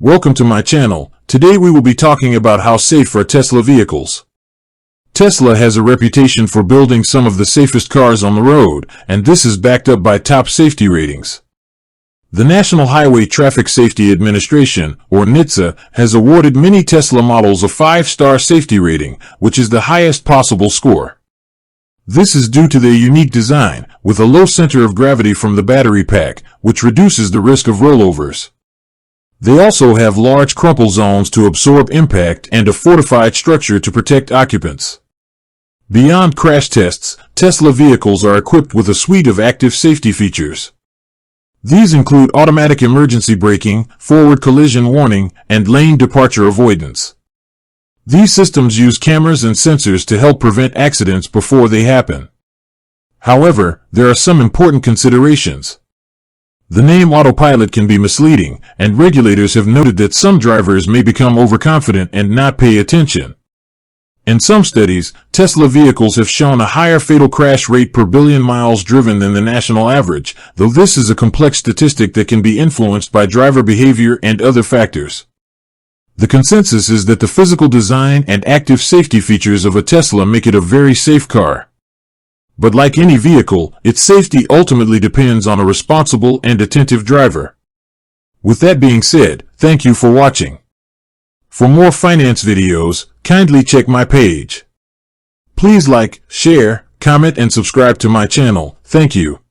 Welcome to my channel. Today we will be talking about how safe are Tesla vehicles. Tesla has a reputation for building some of the safest cars on the road, and this is backed up by top safety ratings. The National Highway Traffic Safety Administration, or NHTSA, has awarded many Tesla models a 5-star safety rating, which is the highest possible score. This is due to their unique design, with a low center of gravity from the battery pack, which reduces the risk of rollovers. They also have large crumple zones to absorb impact and a fortified structure to protect occupants. Beyond crash tests, Tesla vehicles are equipped with a suite of active safety features. These include automatic emergency braking, forward collision warning, and lane departure avoidance. These systems use cameras and sensors to help prevent accidents before they happen. However, there are some important considerations. The name autopilot can be misleading, and regulators have noted that some drivers may become overconfident and not pay attention. In some studies, Tesla vehicles have shown a higher fatal crash rate per billion miles driven than the national average, though this is a complex statistic that can be influenced by driver behavior and other factors. The consensus is that the physical design and active safety features of a Tesla make it a very safe car. But like any vehicle, its safety ultimately depends on a responsible and attentive driver. With that being said, thank you for watching. For more finance videos, kindly check my page. Please like, share, comment and subscribe to my channel. Thank you.